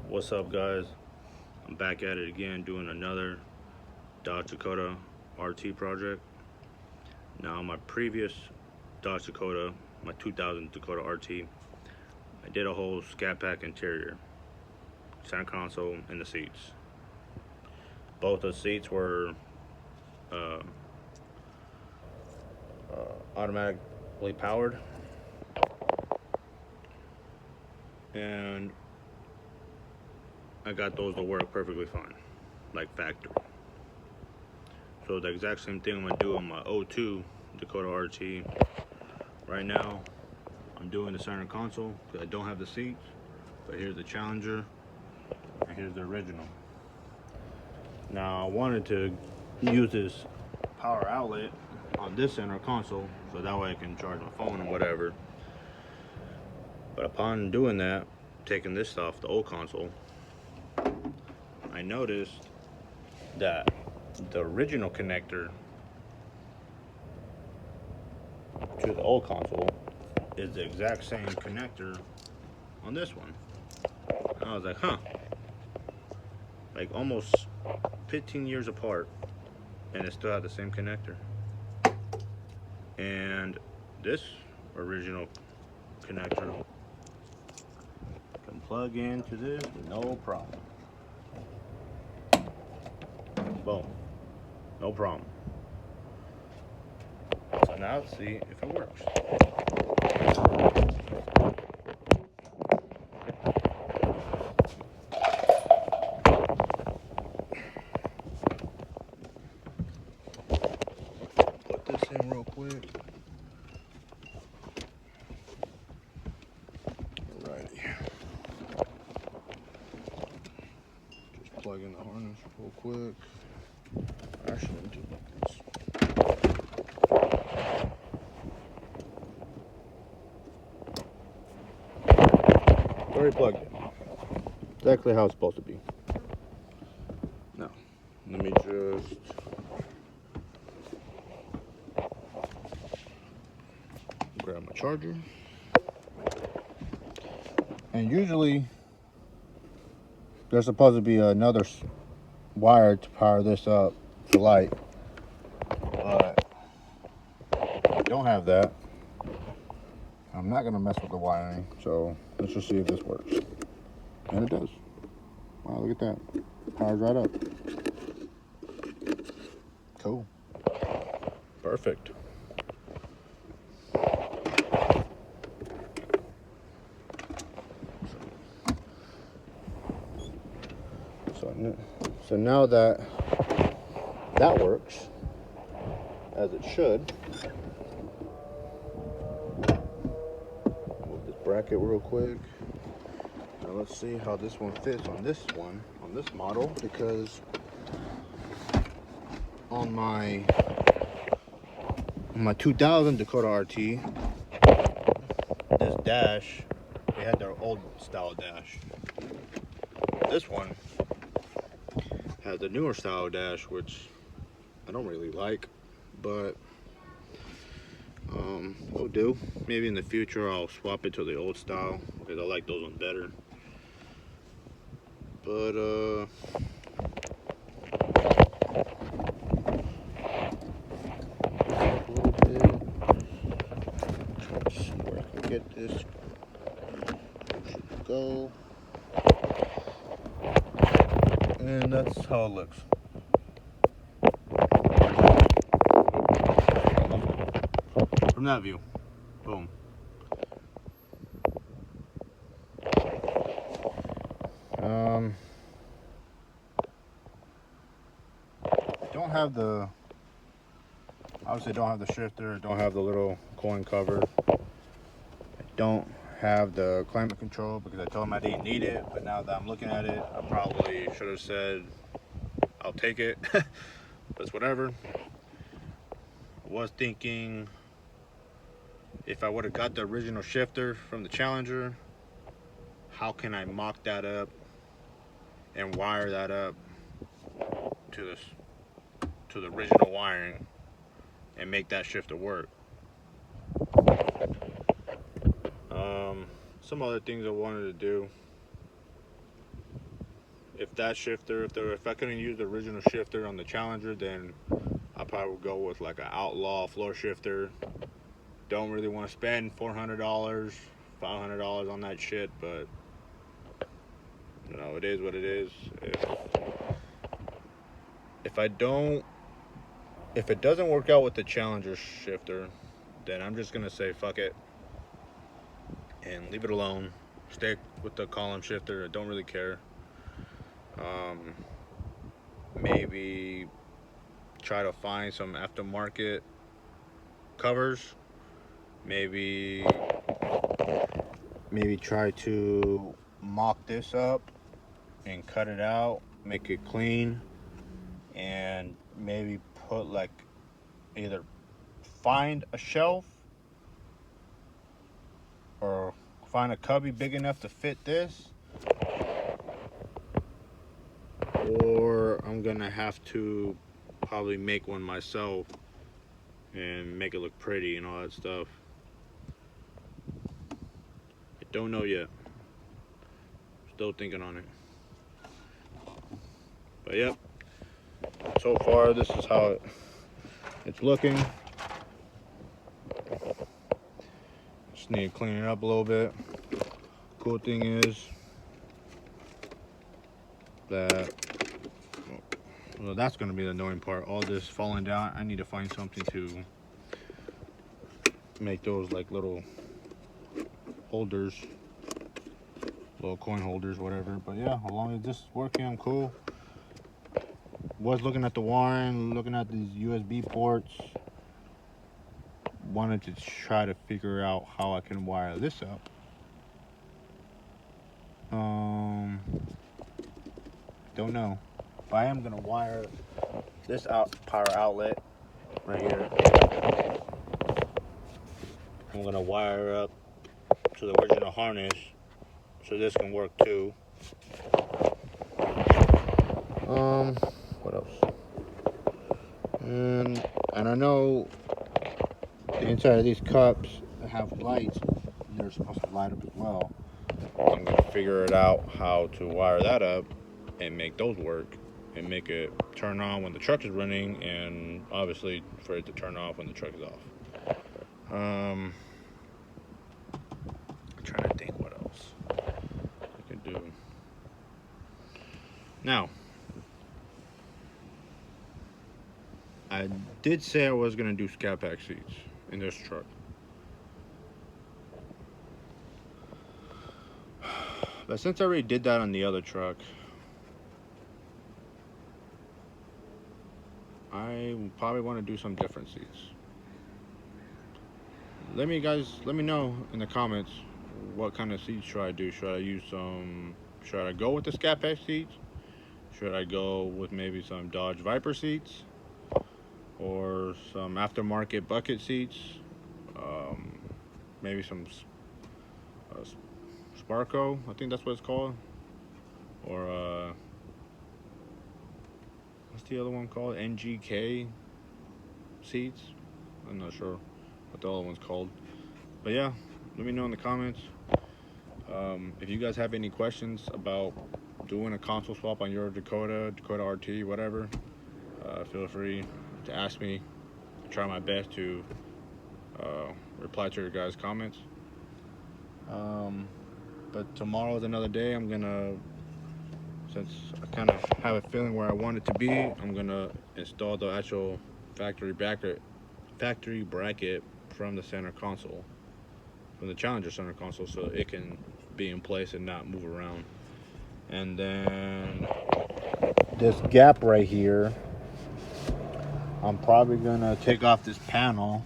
What's up, guys? I'm back at it again doing another Dakota RT project. Now, my previous Dakota, my 2000 Dakota RT, I did a whole scat pack interior, center console, and the seats. Both the seats were uh, automatically powered, and I got those to work perfectly fine, like factory. So the exact same thing I'm gonna do on my 02 Dakota RT. Right now, I'm doing the center console because I don't have the seats, but here's the Challenger, and here's the original. Now, I wanted to use this power outlet on this center console, so that way I can charge my phone and whatever. But upon doing that, taking this off the old console, I noticed that the original connector to the old console is the exact same connector on this one. And I was like, huh, like almost 15 years apart, and it still had the same connector. And this original connector can plug into this with no problem. Boom, no problem. So now let's see if it works. Put this in real quick. Alrighty. Just plug in the harness real quick. Actually, let me do this. Already plugged in. Exactly how it's supposed to be. Now, let me just grab my charger. And usually, there's supposed to be another wire to power this up to light. But I don't have that. I'm not gonna mess with the wiring, so let's just see if this works. And it does. Wow, look at that. Powers right up. Cool. Perfect. So now that works, as it should, move this bracket real quick. Now let's see how this one fits on this model, because on my 2000 Dakota RT, this dash, they had their old style dash. This one has the newer style dash, which I don't really like, but it'll do. Maybe in the future I'll swap it to the old style because I like those ones better. But a little bit. Try to see where I can get this. Should go. And that's how it looks. From that view. Boom. Don't have the, obviously don't have the shifter, don't have the little coin cover. I don't have the climate control because I told him I didn't need it, but now that I'm looking at it, I probably should have said I'll take it. But it's whatever. I was thinking if I would have got the original shifter from the Challenger, how can I mock that up and wire that up to the original wiring and make that shifter work. Some other things I wanted to do that shifter. If I couldn't use the original shifter on the Challenger, then I probably would go with like an Outlaw floor shifter. Don't really want to spend $400, $500 on that shit, but you know, it is what it is. If it doesn't work out with the Challenger shifter, then I'm just gonna say fuck it and leave it alone. Stick with the column shifter. I don't really care. Maybe try to find some aftermarket covers. Maybe try to mock this up and cut it out, make it clean, and maybe put like either find a shelf or find a cubby big enough to fit this, or I'm gonna have to probably make one myself and make it look pretty and all that stuff. I don't know yet. Still thinking on it. But yep. So far, this is how it's looking. Just need to clean it up a little bit. Cool thing is that, well, that's going to be the annoying part. All this falling down. I need to find something to make those like little holders, little coin holders, whatever. But yeah, as long as this is working, I'm cool. Was looking at the wiring, looking at these USB ports. Wanted to try to figure out how I can wire this up. Don't know. But I am gonna wire this power outlet right here. I'm gonna wire up to the original harness so this can work too. What else? And I know the inside of these cups have lights. They're supposed to light up as well. I'm gonna figure it out how to wire that up and make those work and make it turn on when the truck is running, and obviously for it to turn off when the truck is off. I'm trying to think what else I can do. Now, I did say I was gonna do scat pack seats in this truck. But since I already did that on the other truck, I probably want to do some different seats. Let me know in the comments what kind of seats should I do. Should I go with the scat pack seats? Should I go with maybe some Dodge Viper seats? Or some aftermarket bucket seats? Maybe some Sparco, I think that's what it's called. Or what's the other one called? NGK seats? I'm not sure what the other one's called. But yeah, let me know in the comments. If you guys have any questions about doing a console swap on your Dakota RT, whatever, feel free to ask me. I'll try my best to reply to your guys' comments. But tomorrow's another day. I'm gonna, since I kind of have a feeling where I want it to be, I'm gonna install the actual factory bracket from the center console, from the Challenger center console, so it can be in place and not move around. And then this gap right here, I'm probably gonna take off this panel.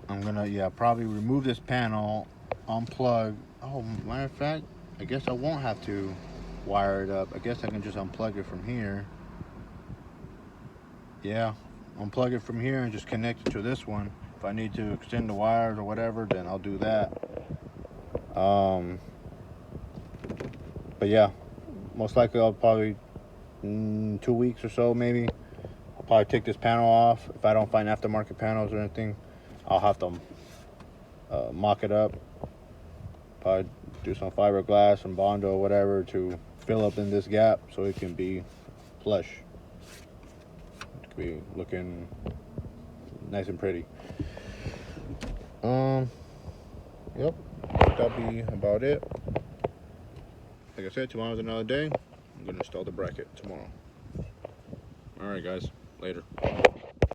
I'm gonna, probably remove this panel, unplug. Oh, matter of fact, I guess I won't have to wire it up. I guess I can just unplug it from here. Yeah, unplug it from here and just connect it to this one. If I need to extend the wires or whatever, then I'll do that. But yeah, most likely I'll probably 2 weeks or so, maybe I'll probably take this panel off. If I don't find aftermarket panels or anything, I'll have to mock it up. Probably do some fiberglass and Bondo or whatever to fill up in this gap so it can be flush. It could be looking nice and pretty. Yep, that'll be about it. Like I said, tomorrow's another day. I'm gonna install the bracket tomorrow. Alright guys, later.